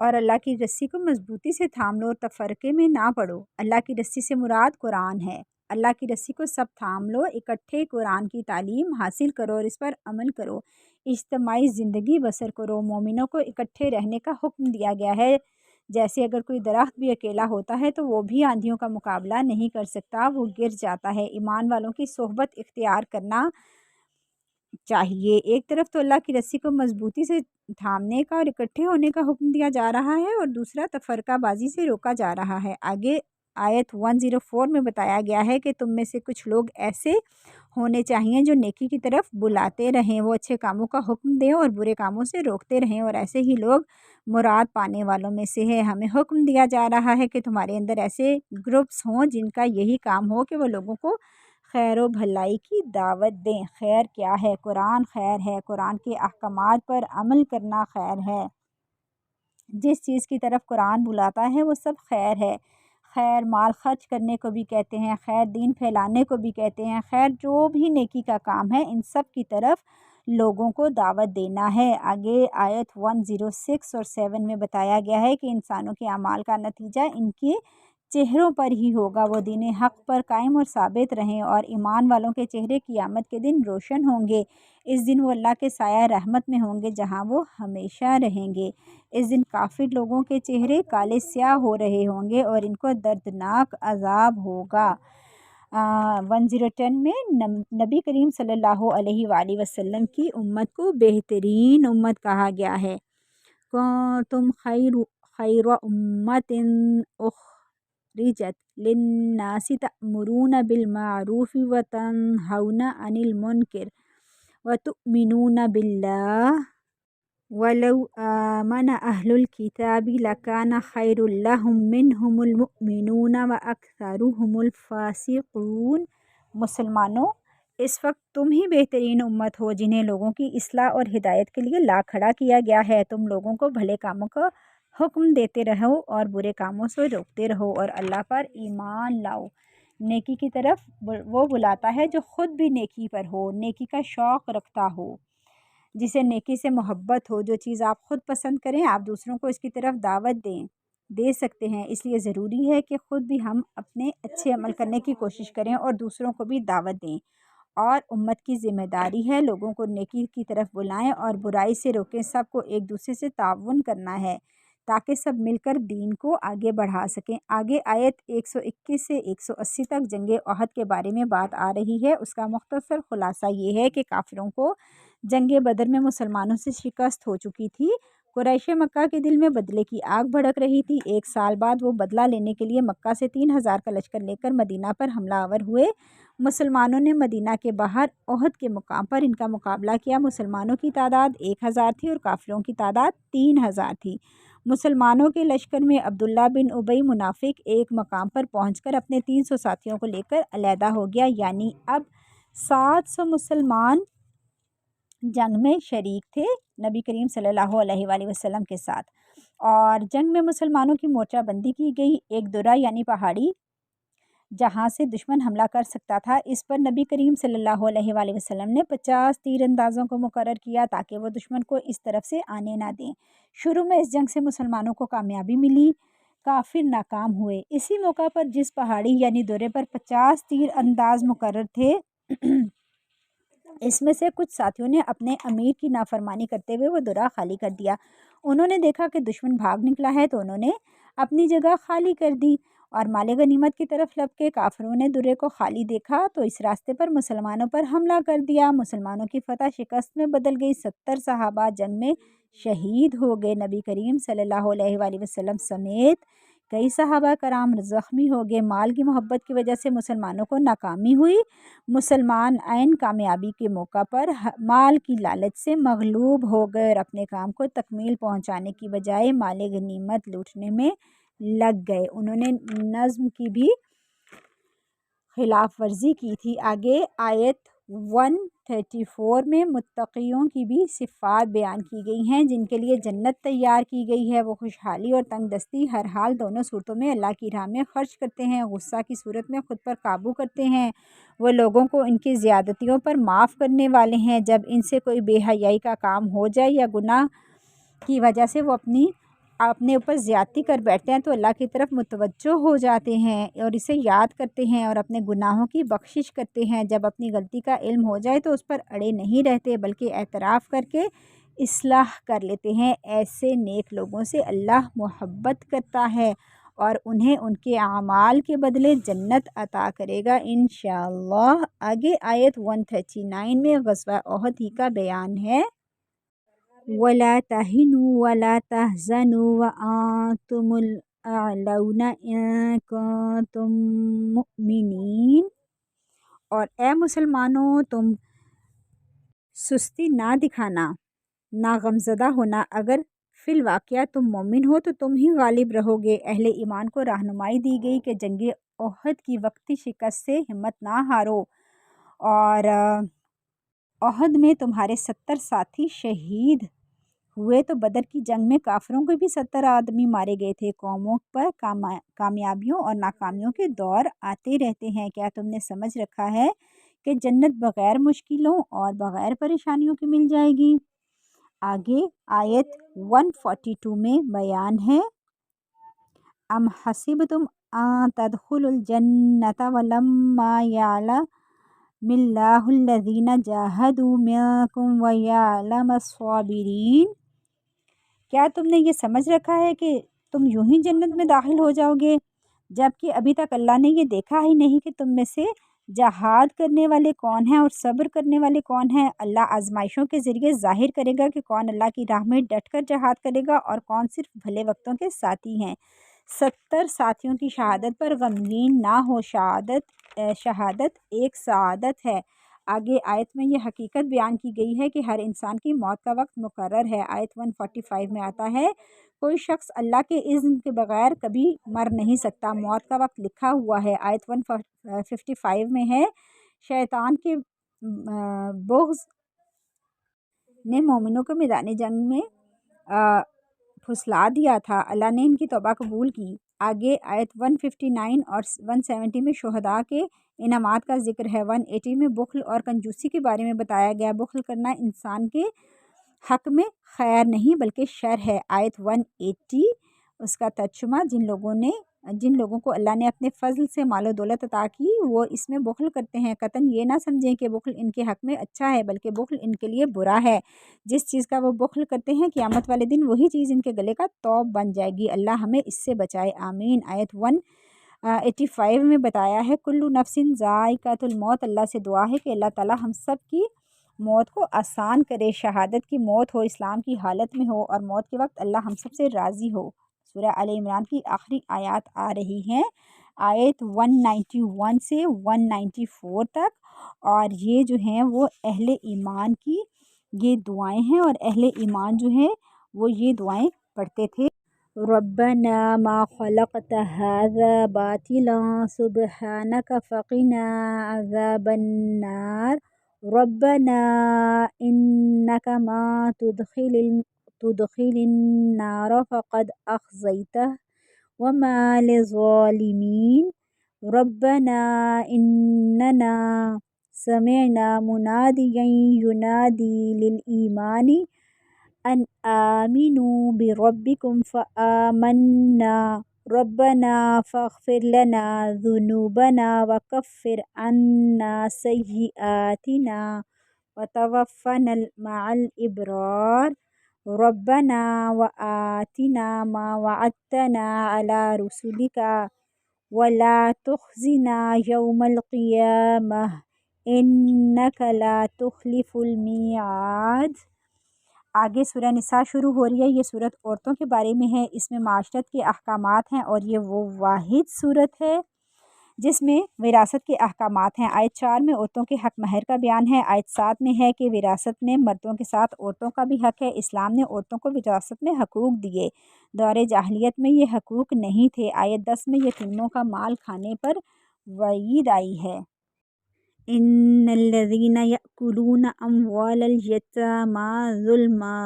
اور اللہ کی رسی کو مضبوطی سے تھام لو اور تفرقے میں نہ پڑو۔ اللہ کی رسی سے مراد قرآن ہے۔ اللہ کی رسی کو سب تھام لو، اکٹھے قرآن کی تعلیم حاصل کرو اور اس پر عمل کرو، اجتماعی زندگی بسر کرو۔ مومنوں کو اکٹھے رہنے کا حکم دیا گیا ہے، جیسے اگر کوئی درخت بھی اکیلا ہوتا ہے تو وہ بھی آندھیوں کا مقابلہ نہیں کر سکتا، وہ گر جاتا ہے۔ ایمان والوں کی صحبت اختیار کرنا چاہیے۔ ایک طرف تو اللہ کی رسی کو مضبوطی سے تھامنے کا اور اکٹھے ہونے کا حکم دیا جا رہا ہے اور دوسرا تفرقہ بازی سے روکا جا رہا ہے۔ آگے آیت 104 میں بتایا گیا ہے کہ تم میں سے کچھ لوگ ایسے ہونے چاہیے جو نیکی کی طرف بلاتے رہیں، وہ اچھے کاموں کا حکم دیں اور برے کاموں سے روکتے رہیں، اور ایسے ہی لوگ مراد پانے والوں میں سے ہے۔ ہمیں حکم دیا جا رہا ہے کہ تمہارے اندر ایسے گروپس ہوں جن کا یہی کام ہو کہ وہ لوگوں کو خیر و بھلائی کی دعوت دیں۔ خیر کیا ہے؟ قرآن خیر ہے۔ قرآن کے احکامات پر عمل کرنا خیر ہے۔ جس چیز کی طرف قرآن بلاتا ہے وہ سب خیر ہے۔ خیر مال خرچ کرنے کو بھی کہتے ہیں، خیر دین پھیلانے کو بھی کہتے ہیں، خیر جو بھی نیکی کا کام ہے ان سب کی طرف لوگوں کو دعوت دینا ہے۔ آگے آیت 106 اور 7 میں بتایا گیا ہے کہ انسانوں کے اعمال کا نتیجہ ان کے چہروں پر ہی ہوگا، وہ دین حق پر قائم اور ثابت رہیں، اور ایمان والوں کے چہرے قیامت کے دن روشن ہوں گے۔ اس دن وہ اللہ کے سایہ رحمت میں ہوں گے جہاں وہ ہمیشہ رہیں گے۔ اس دن کافر لوگوں کے چہرے کالے سیاہ ہو رہے ہوں گے اور ان کو دردناک عذاب ہوگا۔ 1010 میں نبی کریم صلی اللہ علیہ وآلہ وسلم کی امت کو بہترین امت کہا گیا ہے۔ تم خیر امت اخرجت للناس تأمرون بالمعروف وتنہون عن المنکر وتؤمنون باللہ وَلَوْ آمَنَ أَهْلُ الْكِتَابِ لَكَانَ خَيْرٌ لَهُمْ مِنْهُمُ الْمُؤْمِنُونَ وَأَكْثَرُهُمُ الْفَاسِقُونَ۔ مسلمانوں، اس وقت تم ہی بہترین امت ہو جنہیں لوگوں کی اصلاح اور ہدایت کے لیے لا کھڑا کیا گیا ہے۔ تم لوگوں کو بھلے کاموں کا حکم دیتے رہو اور برے کاموں سے روکتے رہو اور اللہ پر ایمان لاؤ۔ نیکی کی طرف وہ بلاتا ہے جو خود بھی نیکی پر ہو، نیکی کا شوق رکھتا ہو، جسے نیکی سے محبت ہو۔ جو چیز آپ خود پسند کریں آپ دوسروں کو اس کی طرف دعوت دے سکتے ہیں، اس لیے ضروری ہے کہ خود بھی ہم اپنے اچھے عمل کرنے کی کوشش کریں اور دوسروں کو بھی دعوت دیں، اور امت کی ذمہ داری ہے لوگوں کو نیکی کی طرف بلائیں اور برائی سے روکیں۔ سب کو ایک دوسرے سے تعاون کرنا ہے تاکہ سب مل کر دین کو آگے بڑھا سکیں۔ آگے آیت 121 سے 180 تک جنگ احد کے بارے میں بات آ رہی ہے۔ اس کا مختصر خلاصہ یہ ہے کہ کافروں کو جنگ بدر میں مسلمانوں سے شکست ہو چکی تھی۔ قریش مکہ کے دل میں بدلے کی آگ بھڑک رہی تھی۔ 1 سال بعد وہ بدلہ لینے کے لیے مکہ سے 3000 کا لشکر لے کر مدینہ پر حملہ آور ہوئے۔ مسلمانوں نے مدینہ کے باہر احد کے مقام پر ان کا مقابلہ کیا۔ مسلمانوں کی تعداد 1000 تھی اور کافروں کی تعداد 3000 تھی۔ مسلمانوں کے لشکر میں عبداللہ بن ابی منافق ایک مقام پر پہنچ کر اپنے 300 ساتھیوں کو لے کر علیحدہ ہو گیا، یعنی اب 700 مسلمان جنگ میں شریک تھے نبی کریم صلی اللہ علیہ وآلہ وسلم کے ساتھ، اور جنگ میں مسلمانوں کی مورچہ بندی کی گئی۔ ایک درہ یعنی پہاڑی جہاں سے دشمن حملہ کر سکتا تھا، اس پر نبی کریم صلی اللہ علیہ وآلہ وسلم نے 50 تیر اندازوں کو مقرر کیا تاکہ وہ دشمن کو اس طرف سے آنے نہ دیں۔ شروع میں اس جنگ سے مسلمانوں کو کامیابی ملی، کافر ناکام ہوئے۔ اسی موقع پر جس پہاڑی یعنی درے پر 50 تیر انداز مقرر تھے، اس میں سے کچھ ساتھیوں نے اپنے امیر کی نافرمانی کرتے ہوئے وہ درہ خالی کر دیا۔ انہوں نے دیکھا کہ دشمن بھاگ نکلا ہے تو انہوں نے اپنی جگہ خالی کر دی اور مال غنیمت کی طرف لپ کے کافروں نے درے کو خالی دیکھا تو اس راستے پر مسلمانوں پر حملہ کر دیا۔ مسلمانوں کی فتح شکست میں بدل گئی۔ 70 صحابہ جنگ میں شہید ہو گئے۔ نبی کریم صلی اللہ علیہ وآلہ وسلم سمیت کئی صحابہ کرام زخمی ہو گئے۔ مال کی محبت کی وجہ سے مسلمانوں کو ناکامی ہوئی۔ مسلمان عین کامیابی کے موقع پر مال کی لالچ سے مغلوب ہو گئے اور اپنے کام کو تکمیل پہنچانے کی بجائے مال غنیمت لوٹنے میں لگ گئے۔ انہوں نے نظم کی بھی خلاف ورزی کی تھی۔ آگے آیت 134 میں متقیوں کی بھی صفات بیان کی گئی ہیں جن کے لیے جنت تیار کی گئی ہے۔ وہ خوشحالی اور تنگ دستی ہر حال دونوں صورتوں میں اللہ کی راہ میں خرچ کرتے ہیں۔ غصہ کی صورت میں خود پر قابو کرتے ہیں۔ وہ لوگوں کو ان کی زیادتیوں پر معاف کرنے والے ہیں۔ جب ان سے کوئی بے حیائی کا کام ہو جائے یا گناہ کی وجہ سے وہ اپنی اپنے اوپر زیادتی کر بیٹھتے ہیں تو اللہ کی طرف متوجہ ہو جاتے ہیں اور اسے یاد کرتے ہیں اور اپنے گناہوں کی بخشش کرتے ہیں۔ جب اپنی غلطی کا علم ہو جائے تو اس پر اڑے نہیں رہتے بلکہ اعتراف کر کے اصلاح کر لیتے ہیں۔ ایسے نیک لوگوں سے اللہ محبت کرتا ہے اور انہیں ان کے اعمال کے بدلے جنت عطا کرے گا انشاءاللہ۔ آگے آیت 139 میں غزوہ احد ہی کا بیان ہے۔ وَلَا تَهِنُوا وَلَا تَحْزَنُوا وَأَنْتُمُ الْأَعْلَوْنَ إِن كُنتُم مُؤْمِنِينَ، اور اے مسلمانوں تم سستی نہ دکھانا، نہ غمزدہ ہونا، اگر فی الواقعہ تم مومن ہو تو تم ہی غالب رہو گے۔ اہل ایمان کو رہنمائی دی گئی کہ جنگ احد کی وقتی شکست سے ہمت نہ ہارو، اور احد میں تمہارے 70 ساتھی شہید ہوئے تو بدر کی جنگ میں کافروں کے بھی 70 آدمی مارے گئے تھے۔ قوموں پر کامیابیوں اور ناکامیوں کے دور آتے رہتے ہیں، کیا تم نے سمجھ رکھا ہے کہ جنت بغیر مشکلوں اور بغیر پریشانیوں کے مل جائے گی؟ آگے آیت 142 میں بیان ہے۔ ام حسبتم ان تدخلوا الجنة ولما يعلم اللہ الذین جاہدوا منکم ویعلم الصابرین، کیا تم نے یہ سمجھ رکھا ہے کہ تم یوں ہی جنت میں داخل ہو جاؤ گے جبکہ ابھی تک اللہ نے یہ دیکھا ہی نہیں کہ تم میں سے جہاد کرنے والے کون ہیں اور صبر کرنے والے کون ہیں؟ اللہ آزمائشوں کے ذریعے ظاہر کرے گا کہ کون اللہ کی راہ میں ڈٹ کر جہاد کرے گا اور کون صرف بھلے وقتوں کے ساتھی ہیں۔ 70 ساتھیوں کی شہادت پر غمگین نہ ہو، شہادت ایک سعادت ہے۔ آگے آیت میں یہ حقیقت بیان کی گئی ہے کہ ہر انسان کی موت کا وقت مقرر ہے۔ آیت 145 میں آتا ہے، کوئی شخص اللہ کے اذن کے بغیر کبھی مر نہیں سکتا، موت کا وقت لکھا ہوا ہے۔ آیت 155 میں ہے، شیطان کے بغض نے مومنوں کو میدان جنگ میں پھسلا دیا تھا، اللہ نے ان کی توبہ قبول کی۔ آگے آیت 159 اور 170 میں شہداء کے انعامات کا ذکر ہے۔ 180 میں بخل اور کنجوسی کے بارے میں بتایا گیا۔ بخل کرنا انسان کے حق میں خیر نہیں بلکہ شر ہے۔ آیت 180 اس کا ترجمہ، جن لوگوں کو اللہ نے اپنے فضل سے مال و دولت عطا کی وہ اس میں بخل کرتے ہیں، قطعاً یہ نہ سمجھیں کہ بخل ان کے حق میں اچھا ہے بلکہ بخل ان کے لیے برا ہے۔ جس چیز کا وہ بخل کرتے ہیں قیامت والے دن وہی چیز ان کے گلے کا توق بن جائے گی، اللہ ہمیں اس سے بچائے، آمین۔ آیت 185 میں بتایا ہے، کل نفس ذائقۃ الموت، اللہ سے دعا ہے کہ اللہ تعالی ہم سب کی موت کو آسان کرے، شہادت کی موت ہو، اسلام کی حالت میں ہو اور موت کے وقت اللہ ہم سب سے راضی ہو۔ سورہ آل عمران کی آخری آیات آ رہی ہیں، آیت 191 سے 194 تک، اور یہ جو ہیں وہ اہل ایمان کی یہ دعائیں ہیں، اور اہل ایمان جو ہیں وہ یہ دعائیں پڑھتے تھے۔ ربنا ما خلقت هذا باطلا سبحانك فقنا عذاب النار ربنا انك ما تدخل النار فقد اخزيته وما للظالمين ربنا اننا سمعنا مناديا ينادي للإيمان ان آمنوا بربكم فآمنا ربنا فاغفر لنا ذنوبنا وكفر عنا سيئاتنا وتوفنا مع الأبرار ربنا وآتنا ما وعدتنا على رسلك ولا تخزنا يوم القيامة إنك لا تخلف الميعاد۔ آگے سورہ نساء شروع ہو رہی ہے، یہ صورت عورتوں کے بارے میں ہے، اس میں معاشرت کے احکامات ہیں اور یہ وہ واحد صورت ہے جس میں وراثت کے احکامات ہیں۔ آیت 4 میں عورتوں کے حق مہر کا بیان ہے۔ آیت 7 میں ہے کہ وراثت میں مردوں کے ساتھ عورتوں کا بھی حق ہے، اسلام نے عورتوں کو وراثت میں حقوق دیے، دور جاہلیت میں یہ حقوق نہیں تھے۔ آیت 10 میں یتیموں کا مال کھانے پر وعید آئی ہے۔ ان الذين يأكلون اموال اليتامى ظلما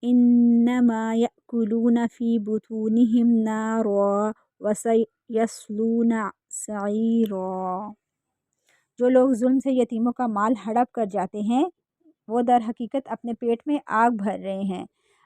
انما يأكلون في بطونهم نارا وسيصلون سعيرا، جو لوگ ظلم سے یتیموں کا مال ہڑپ کر جاتے ہیں وہ در حقیقت اپنے پیٹ میں آگ بھر رہے ہیں۔